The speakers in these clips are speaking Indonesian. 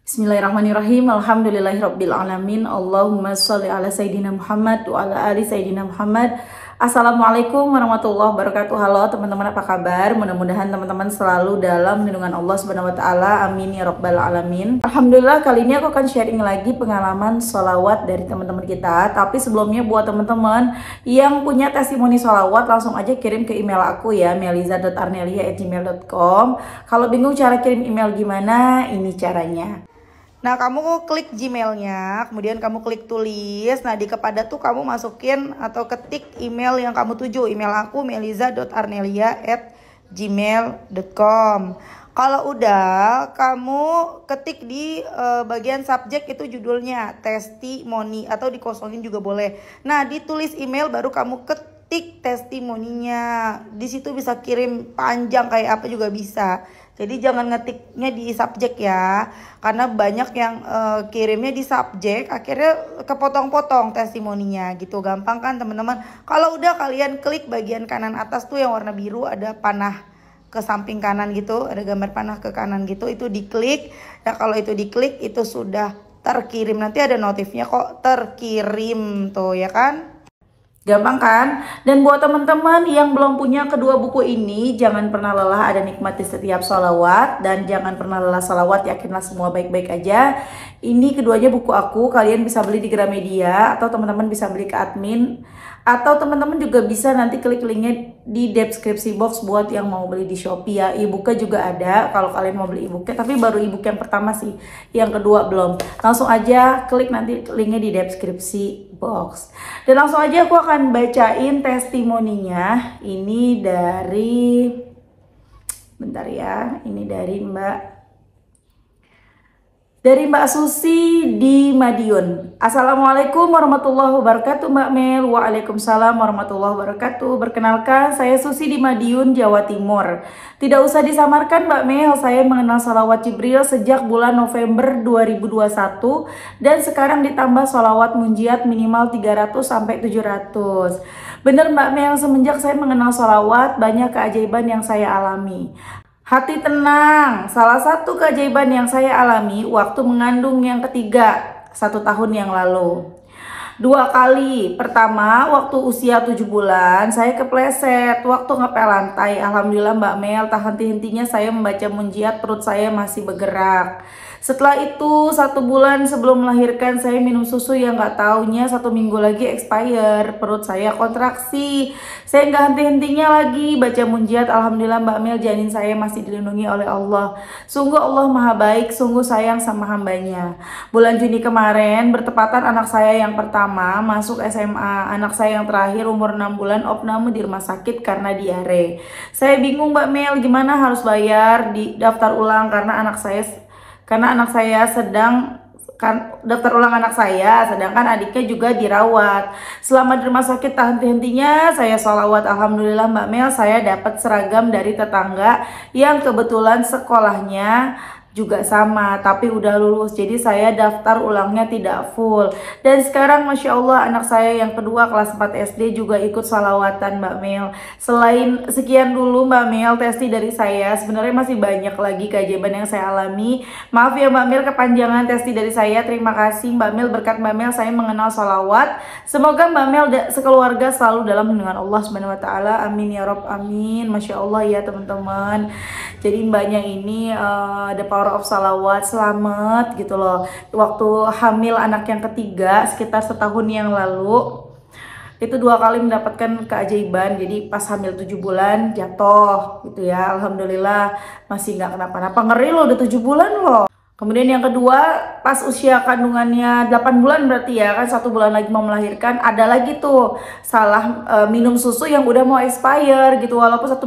Bismillahirrahmanirrahim. Alhamdulillahirabbil alamin. Allahumma sholli ala sayidina Muhammad wa ala ali sayidina Muhammad. Assalamualaikum warahmatullahi wabarakatuh. Halo teman-teman, apa kabar? Mudah-mudahan teman-teman selalu dalam lindungan Allah Subhanahu wa taala. Amin ya rabbal alamin. Alhamdulillah, kali ini aku akan sharing lagi pengalaman sholawat dari teman-teman kita. Tapi sebelumnya buat teman-teman yang punya testimoni sholawat, langsung aja kirim ke email aku ya, meliza.arnelia@gmail.com. Kalau bingung cara kirim email gimana, ini caranya. Nah, kamu klik Gmailnya, kemudian kamu klik tulis. Nah, di kepada tuh kamu masukin atau ketik email yang kamu tuju. Email aku meliza.arnelia@gmail.com. Kalau udah, kamu ketik di bagian subjek itu judulnya testimoni, atau dikosongin juga boleh. Nah, ditulis email baru kamu ketik testimoninya. Di situ bisa kirim panjang kayak apa juga bisa. Jadi jangan ngetiknya di subjek ya, karena banyak yang kirimnya di subjek, akhirnya kepotong-potong testimoninya gitu. Gampang kan teman-teman? Kalau udah, kalian klik bagian kanan atas tuh yang warna biru, ada panah ke samping kanan gitu, ada gambar panah ke kanan gitu, itu diklik. Ya kalau itu diklik, itu sudah terkirim. Nanti ada notifnya kok terkirim tuh ya kan? Gampang kan? Dan buat teman-teman yang belum punya kedua buku ini, jangan pernah lelah ada nikmati setiap sholawat, dan jangan pernah lelah sholawat, yakinlah semua baik-baik aja. Ini keduanya buku aku, kalian bisa beli di Gramedia, atau teman-teman bisa beli ke admin, atau teman-teman juga bisa nanti klik linknya di deskripsi box buat yang mau beli di Shopee ya. E-booknya juga ada kalau kalian mau beli e-booknya, tapi baru e-book yang pertama sih, yang kedua belum. Langsung aja klik nanti linknya di deskripsi box. Dan langsung aja aku akan bacain testimoninya. Ini dari, bentar ya, ini dari Mbak Susi di Madiun. Assalamualaikum warahmatullahi wabarakatuh Mbak Mel. Waalaikumsalam warahmatullahi wabarakatuh. Perkenalkan, saya Susi di Madiun, Jawa Timur. Tidak usah disamarkan Mbak Mel, saya mengenal sholawat Jibril sejak bulan November 2021. Dan sekarang ditambah sholawat munjiat minimal 300 sampai 700. Bener Mbak Mel, semenjak saya mengenal sholawat, banyak keajaiban yang saya alami. Hati tenang, salah satu keajaiban yang saya alami waktu mengandung yang ketiga 1 tahun yang lalu. 2 kali, pertama waktu usia 7 bulan saya kepleset waktu ngepel lantai. Alhamdulillah Mbak Mel, tak henti-hentinya saya membaca munjiat, perut saya masih bergerak. Setelah itu 1 bulan sebelum melahirkan saya minum susu yang gak taunya 1 minggu lagi expire, perut saya kontraksi. Saya gak henti-hentinya lagi baca munjiat. Alhamdulillah Mbak Mel, janin saya masih dilindungi oleh Allah. Sungguh Allah maha baik, sungguh sayang sama hambanya. Bulan Juni kemarin bertepatan anak saya yang pertama masuk SMA. Anak saya yang terakhir umur 6 bulan opname di rumah sakit karena diare. Saya bingung Mbak Mel, gimana harus bayar di daftar ulang karena anak saya sedang daftar ulang anak saya, sedangkan adiknya juga dirawat. Selama di rumah sakit tak henti-hentinya saya sholawat. Alhamdulillah Mbak Mel, saya dapat seragam dari tetangga yang kebetulan sekolahnya juga sama, tapi udah lulus, jadi saya daftar ulangnya tidak full. Dan sekarang Masya Allah anak saya yang kedua kelas 4 SD juga ikut sholawatan Mbak Mel. Selain sekian dulu Mbak Mel testi dari saya, sebenarnya masih banyak lagi keajaiban yang saya alami. Maaf ya Mbak Mel kepanjangan testi dari saya. Terima kasih Mbak Mel, berkat Mbak Mel saya mengenal sholawat. Semoga Mbak Mel sekeluarga selalu dalam lindungan Allah Subhanahu wa taala. Amin ya rob amin. Masya Allah ya teman-teman. Jadi mbaknya ini ada power of salawat, selamat gitu loh. Waktu hamil anak yang ketiga sekitar 1 tahun yang lalu, itu 2 kali mendapatkan keajaiban. Jadi pas hamil 7 bulan jatuh gitu ya. Alhamdulillah masih nggak kenapa-napa. Ngeri loh, udah 7 bulan loh. Kemudian yang kedua pas usia kandungannya 8 bulan berarti ya kan, 1 bulan lagi mau melahirkan, ada lagi tuh salah minum susu yang udah mau expire gitu. Walaupun 1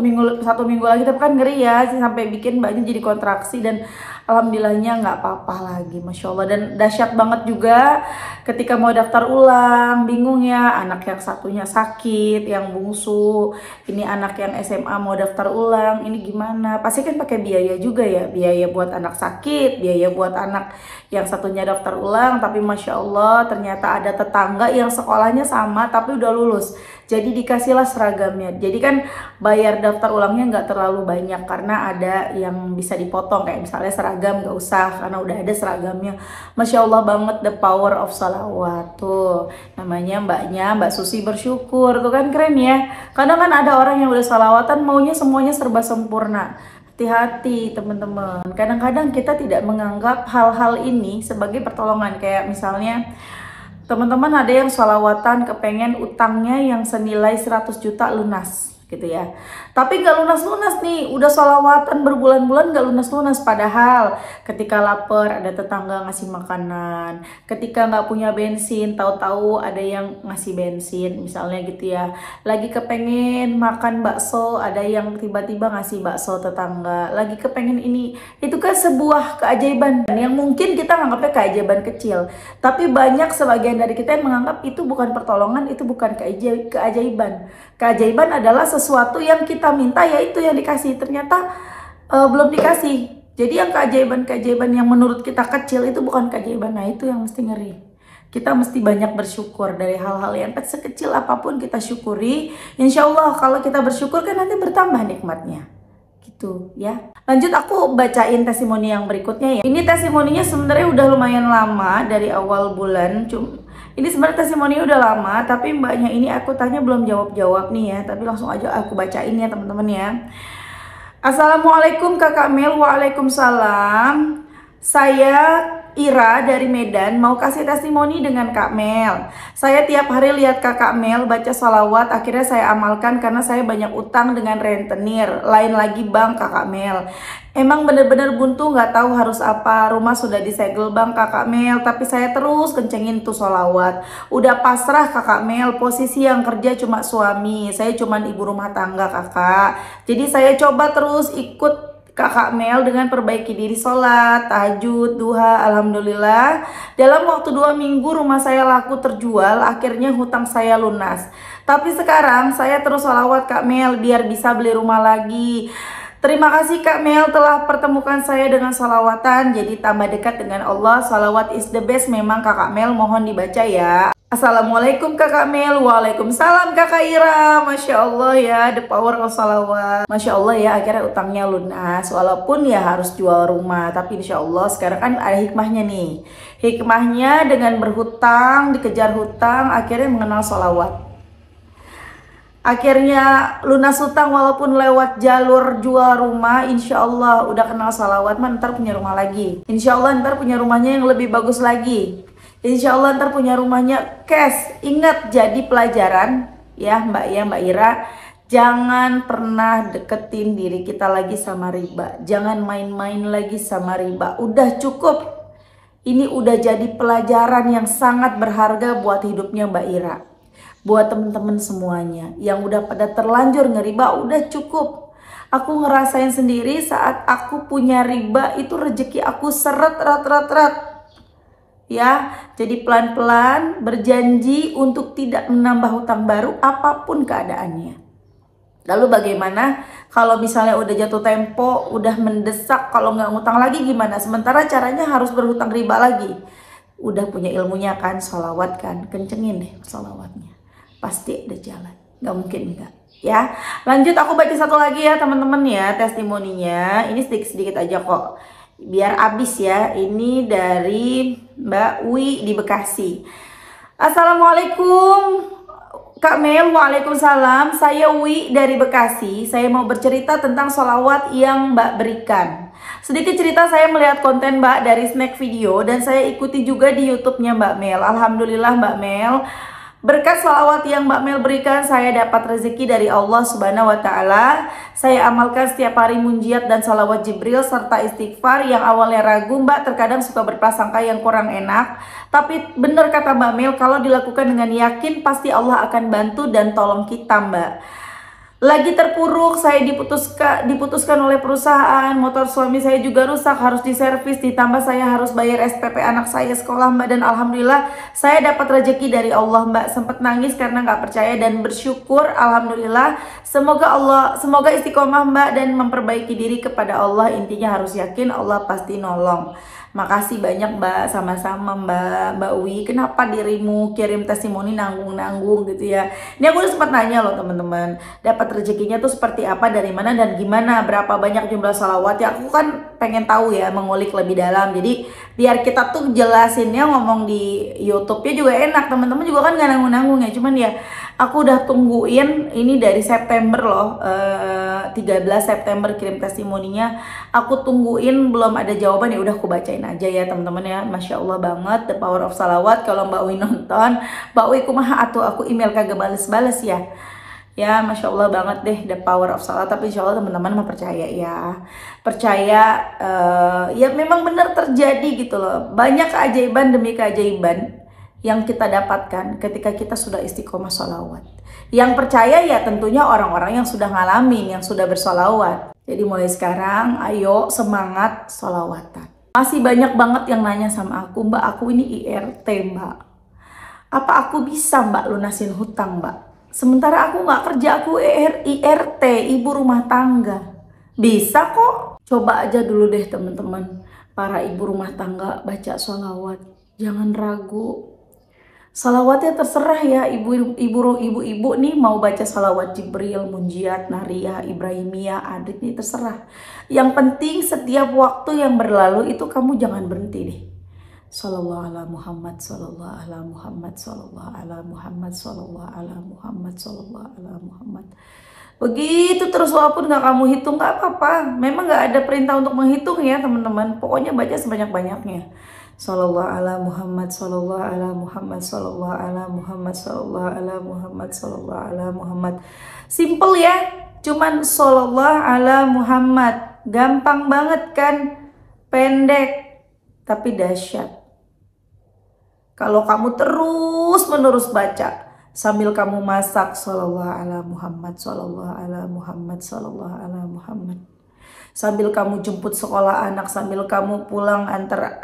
minggu lagi, tapi kan ngeri ya, sampai bikin mbaknya jadi kontraksi. Dan alhamdulillahnya nggak apa-apa lagi, Masya Allah. Dan dahsyat banget juga ketika mau daftar ulang, bingung ya, anak yang satunya sakit, yang bungsu, ini anak yang SMA mau daftar ulang, ini gimana? Pasti kan pakai biaya juga ya, biaya buat anak sakit, biaya buat anak yang satunya daftar ulang. Tapi Masya Allah ternyata ada tetangga yang sekolahnya sama tapi udah lulus. Jadi dikasihlah seragamnya. Jadi kan bayar daftar ulangnya nggak terlalu banyak karena ada yang bisa dipotong, kayak misalnya seragam nggak usah karena udah ada seragamnya. Masya Allah banget, the power of salawat. Tuh namanya Mbak Susi bersyukur, tuh kan keren ya. Kadang kan ada orang yang udah salawatan maunya semuanya serba sempurna. Hati-hati teman-teman, kadang-kadang kita tidak menganggap hal-hal ini sebagai pertolongan. Kayak misalnya teman-teman ada yang sholawatan kepengen utangnya yang senilai 100 juta lunas gitu ya, tapi nggak lunas-lunas nih, udah sholawatan berbulan-bulan nggak lunas-lunas. Padahal ketika lapar ada tetangga ngasih makanan, ketika nggak punya bensin tahu-tahu ada yang ngasih bensin misalnya gitu ya. Lagi kepengen makan bakso ada yang tiba-tiba ngasih bakso tetangga. Lagi kepengen ini, itu kan sebuah keajaiban yang mungkin kita nganggapnya keajaiban kecil, tapi banyak sebagian dari kita yang menganggap itu bukan pertolongan, itu bukan keajaiban. Keajaiban adalah sesuatu yang kita minta, yaitu yang dikasih ternyata belum dikasih. Jadi yang keajaiban yang menurut kita kecil itu bukan keajaiban. Nah itu yang mesti ngeri. Kita mesti banyak bersyukur dari hal-hal yang sekecil apapun kita syukuri. Insya Allah kalau kita bersyukur kan nanti bertambah nikmatnya. Gitu ya. Lanjut aku bacain testimoni yang berikutnya ya. Ini testimoninya sebenarnya udah lumayan lama, dari awal bulan. Ini sebenarnya testimoni udah lama, tapi mbaknya ini aku tanya belum jawab-jawab nih ya. Tapi langsung aja aku bacain ya teman-teman ya. Assalamualaikum Kakak Mel. Waalaikumsalam. Saya Ira dari Medan, mau kasih testimoni dengan Kak Mel. Saya tiap hari lihat Kakak Mel baca salawat, akhirnya saya amalkan karena saya banyak utang dengan rentenir. Lain lagi bang Kakak Mel. Emang bener-bener buntu, nggak tahu harus apa. Rumah sudah disegel bang Kakak Mel, tapi saya terus kencengin tuh salawat. Udah pasrah Kakak Mel, posisi yang kerja cuma suami, saya cuma ibu rumah tangga kakak. Jadi saya coba terus ikut Kakak Mel dengan perbaiki diri, sholat, tahajud, duha. Alhamdulillah dalam waktu 2 minggu rumah saya laku terjual, akhirnya hutang saya lunas. Tapi sekarang saya terus sholawat Kak Mel biar bisa beli rumah lagi. Terima kasih Kak Mel telah pertemukan saya dengan sholawatan, jadi tambah dekat dengan Allah. Sholawat is the best memang Kakak Mel, mohon dibaca ya. Assalamualaikum Kakak Mel. Waalaikumsalam Kakak Ira. Masya Allah ya, the power of salawat. Masya Allah ya, akhirnya utangnya lunas. Walaupun ya harus jual rumah, tapi insya Allah sekarang kan ada hikmahnya nih. Hikmahnya dengan berhutang, dikejar hutang, akhirnya mengenal salawat. Akhirnya lunas hutang walaupun lewat jalur jual rumah. Insya Allah udah kenal salawat, ntar punya rumah lagi. Insya Allah ntar punya rumahnya yang lebih bagus lagi. Insya Allah ntar punya rumahnya cash. Ingat, jadi pelajaran ya Mbak Ira, jangan pernah deketin diri kita lagi sama riba. Jangan main-main lagi sama riba. Udah cukup. Ini udah jadi pelajaran yang sangat berharga buat hidupnya Mbak Ira. Buat temen-temen semuanya yang udah pada terlanjur ngeriba, udah cukup. Aku ngerasain sendiri saat aku punya riba itu rezeki aku seret ya. Jadi pelan-pelan berjanji untuk tidak menambah hutang baru apapun keadaannya. Lalu bagaimana kalau misalnya udah jatuh tempo, udah mendesak, kalau nggak ngutang lagi gimana? Sementara caranya harus berhutang riba lagi. Udah punya ilmunya kan, sholawat kan, kencengin deh sholawatnya. Pasti ada jalan, nggak mungkin enggak ya. Lanjut aku baca satu lagi ya teman-teman ya, testimoninya. Ini sedikit aja kok, biar abis ya. Ini dari Mbak Wi di Bekasi. Assalamualaikum Kak Mel. Waalaikumsalam. Saya Wi dari Bekasi. Saya mau bercerita tentang sholawat yang Mbak berikan. Sedikit cerita, saya melihat konten Mbak dari snack video dan saya ikuti juga di YouTube-nya Mbak Mel. Alhamdulillah Mbak Mel, berkat salawat yang Mbak Mel berikan, saya dapat rezeki dari Allah Subhanahu wa Ta'ala. Saya amalkan setiap hari munjiat dan salawat Jibril serta istighfar. Yang awalnya ragu Mbak, terkadang suka berprasangka yang kurang enak. Tapi benar kata Mbak Mel, kalau dilakukan dengan yakin pasti Allah akan bantu dan tolong kita Mbak. Lagi terpuruk, saya diputuskan oleh perusahaan, motor suami saya juga rusak, harus diservis, ditambah saya harus bayar SPP anak saya sekolah Mbak. Dan alhamdulillah saya dapat rezeki dari Allah Mbak. Sempat nangis karena nggak percaya dan bersyukur. Alhamdulillah, semoga istiqomah Mbak dan memperbaiki diri kepada Allah. Intinya harus yakin Allah pasti nolong. Makasih banyak Mbak, sama-sama Mbak Wi. Kenapa dirimu kirim testimoni nanggung-nanggung gitu ya? Ini aku udah sempat nanya loh teman-teman, dapat rezekinya tuh seperti apa, dari mana dan gimana, berapa banyak jumlah salawat ya? Aku kan pengen tahu ya, mengulik lebih dalam. Jadi biar kita tuh jelasinnya ngomong di YouTube-nya juga enak. Teman-teman juga kan gak nanggung-nanggung ya, cuman ya aku udah tungguin ini dari September loh, 13 September kirim testimoninya. Aku tungguin belum ada jawaban, ya udah aku bacain aja ya teman-teman ya. Masya Allah banget, the power of salawat. Kalau Mbak Wi nonton, Mbak Wi kumaha atuh aku email kagak bales-bales ya. Ya Masya Allah banget deh, the power of salawat. Tapi insya Allah teman-teman mah percaya ya. Percaya ya memang benar terjadi gitu loh. Banyak keajaiban demi keajaiban yang kita dapatkan ketika kita sudah istiqomah sholawat. Yang percaya ya tentunya orang-orang yang sudah ngalamin, yang sudah bersolawat. Jadi mulai sekarang ayo semangat sholawatan. Masih banyak banget yang nanya sama aku, Mbak aku ini IRT Mbak, apa aku bisa Mbak lunasin hutang Mbak? Sementara aku nggak kerja, aku IRT, ibu rumah tangga. Bisa kok. Coba aja dulu deh teman-teman, para ibu rumah tangga baca sholawat. Jangan ragu. Salawatnya terserah ya, ibu-ibu nih mau baca salawat Jibril, Munjiat, Nariyah, Ibrahimiyah, Adit nih terserah. Yang penting setiap waktu yang berlalu itu kamu jangan berhenti deh. Sallallahu ala Muhammad, sallallahu ala Muhammad, sallallahu ala Muhammad, sallallahu ala Muhammad, sallallahu ala Muhammad. Begitu terus, walaupun nggak kamu hitung nggak apa-apa. Memang nggak ada perintah untuk menghitung ya teman-teman. Pokoknya baca sebanyak-banyaknya. Sallallahu ala Muhammad, sallallahu ala Muhammad, sallallahu ala Muhammad, sallallahu ala Muhammad, sallallahu ala Muhammad. Simple ya, cuman sallallahu ala Muhammad. Gampang banget kan? Pendek tapi dahsyat. Kalau kamu terus-menerus baca sambil kamu masak, sallallahu ala Muhammad, sallallahu ala Muhammad, sallallahu ala Muhammad. Sambil kamu jemput sekolah anak, sambil kamu pulang antar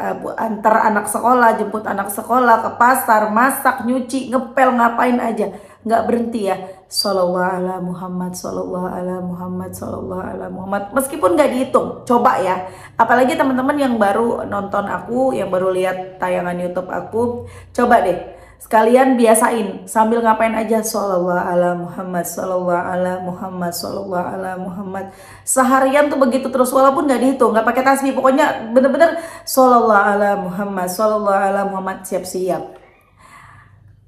anak sekolah, jemput anak sekolah, ke pasar, masak, nyuci, ngepel, ngapain aja, nggak berhenti ya. Sallallahu ala Muhammad, sallallahu ala Muhammad, sallallahu ala Muhammad. Meskipun nggak dihitung, coba ya. Apalagi teman-teman yang baru nonton aku, yang baru lihat tayangan YouTube aku, coba deh. Sekalian biasain sambil ngapain aja, sallallahu ala Muhammad, sallallahu ala Muhammad, sallallahu ala Muhammad. Seharian tuh begitu terus, walaupun nggak dihitung, nggak pakai tasbih, pokoknya bener-bener sallallahu ala Muhammad, sallallahu ala Muhammad.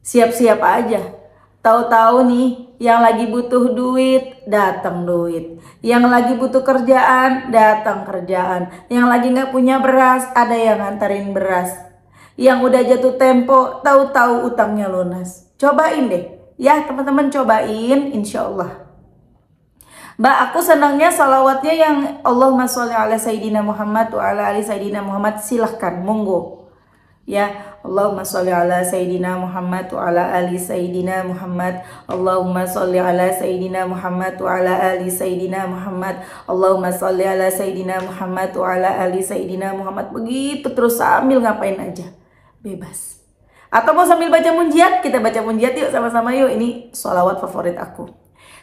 Siap-siap aja. Tahu-tahu nih yang lagi butuh duit, datang duit. Yang lagi butuh kerjaan, datang kerjaan. Yang lagi nggak punya beras, ada yang nganterin beras. Yang udah jatuh tempo, tahu-tahu utangnya lunas. Cobain deh ya teman-teman, cobain, insya Allah. Mbak aku senangnya salawatnya yang Allahumma sholli ala Sayyidina Muhammad wa ala ali Sayyidina Muhammad. Silahkan, monggo ya. Allahumma sholli ala Sayyidina Muhammad wa ala ali Sayyidina Muhammad. Allahumma sholli ala Sayyidina Muhammad wa ala ali Sayyidina Muhammad. Allahumma sholli ala Sayyidina Muhammad wa ala ali Sayyidina Muhammad. Begitu terus sambil ngapain aja, bebas. Atau mau sambil baca munjiat, kita baca munjiat yuk sama-sama yuk. Ini sholawat favorit aku.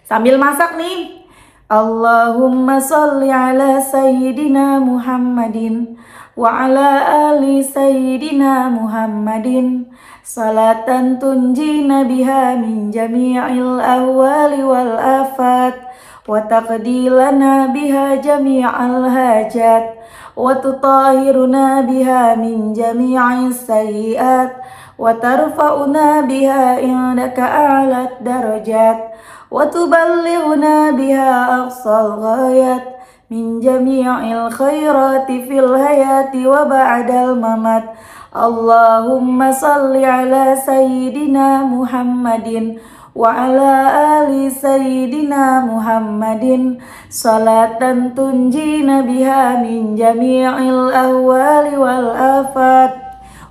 Sambil masak nih, Allahumma sholli ala Sayyidina Muhammadin wa ala ali Sayyidina Muhammadin, salatan tunjina biha min jami'il ahwali wal afat, wa taqdilana biha jami'al hajat, wa tutahhiruna biha min jami'is sayyi'at, wa tarfa'una biha indaka a'lat darajat, wa tuballighuna biha aqsal ghayat min jami'il khairati fil hayati wa ba'dal mamat. Allahumma salli ala Sayyidina Muhammadin wa ala ali Sayyidina Muhammadin, salatan tunjina biha min jami'il ahwali wal afat,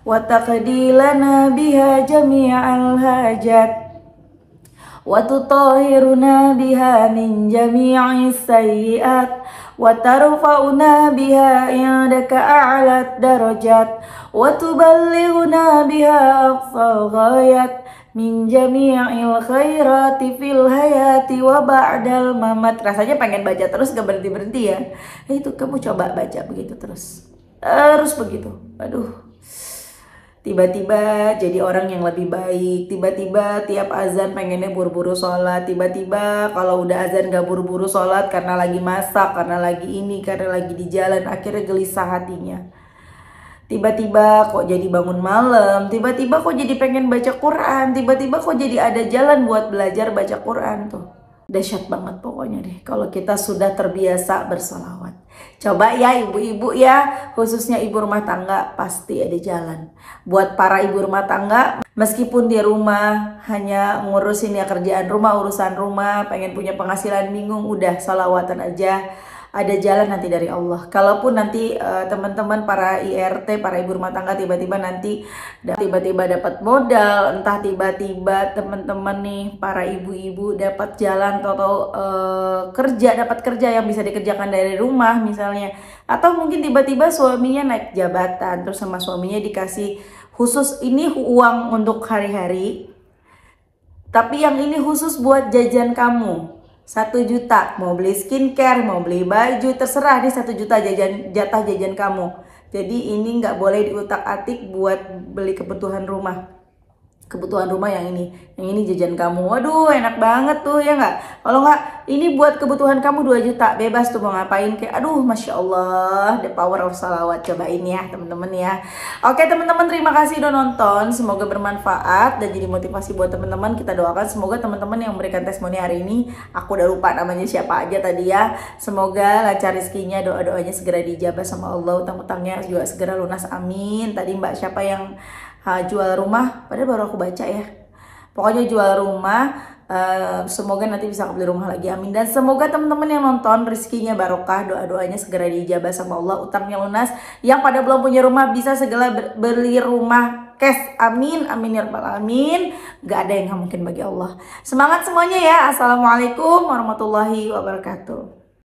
wa taqdilana biha jami'al hajat, wa tutahhiruna biha min jami'is sayyi'at, wa tarfa'una biha indaka a'lat darajat, wa tuballighuna biha aqsal ghayat min jami'il khairati fil hayati wa ba'dal mamat. Rasanya pengen baca terus, gak berhenti-berhenti ya. Itu kamu coba baca begitu terus. terus begitu. Aduh, tiba-tiba jadi orang yang lebih baik, tiba-tiba tiap azan pengennya buru-buru sholat, tiba-tiba kalau udah azan gak buru-buru sholat karena lagi masak, karena lagi ini, karena lagi di jalan, akhirnya gelisah hatinya. Tiba-tiba kok jadi bangun malam, tiba-tiba kok jadi pengen baca Quran, tiba-tiba kok jadi ada jalan buat belajar baca Quran tuh. Dahsyat banget pokoknya deh kalau kita sudah terbiasa bersolawat. Coba ya ibu-ibu ya, khususnya ibu rumah tangga, pasti ada jalan. Buat para ibu rumah tangga, meskipun di rumah hanya ngurusin ya kerjaan rumah, urusan rumah, pengen punya penghasilan bingung, udah salawatan aja. Ada jalan nanti dari Allah. Kalaupun nanti teman-teman para IRT, para ibu rumah tangga tiba-tiba nanti tiba-tiba dapat modal, entah tiba-tiba teman-teman nih para ibu-ibu dapat jalan atau dapat kerja yang bisa dikerjakan dari rumah misalnya, atau mungkin tiba-tiba suaminya naik jabatan terus sama suaminya dikasih khusus ini uang untuk hari-hari, tapi yang ini khusus buat jajan kamu. 1 juta, mau beli skincare, mau beli baju, terserah nih 1 juta jatah jajan kamu. Jadi ini nggak boleh diutak-atik buat beli kebutuhan rumah. Kebutuhan rumah yang ini jajan kamu. Waduh, enak banget tuh ya nggak? Kalau nggak, ini buat kebutuhan kamu 2 juta, bebas tuh mau ngapain kayak. Aduh, masya Allah, the power of salawat. Cobain ya teman-teman ya. Oke teman-teman, terima kasih udah nonton. Semoga bermanfaat dan jadi motivasi buat teman-teman. Kita doakan semoga teman-teman yang memberikan testimoni hari ini, aku udah lupa namanya siapa aja tadi ya. Semoga lancar rezekinya, doa-doanya segera dijabah sama Allah, utang-utangnya juga segera lunas. Amin. Tadi Mbak siapa yang jual rumah, padahal baru aku baca ya. Pokoknya jual rumah, semoga nanti bisa beli rumah lagi, amin. Dan semoga teman-teman yang nonton rezekinya barokah, doa-doanya segera dijabah sama Allah, utangnya lunas. Yang pada belum punya rumah bisa segera beli rumah cash, amin, amin ya rabbal alamin. Gak ada yang gak mungkin bagi Allah. Semangat semuanya ya. Assalamualaikum warahmatullahi wabarakatuh.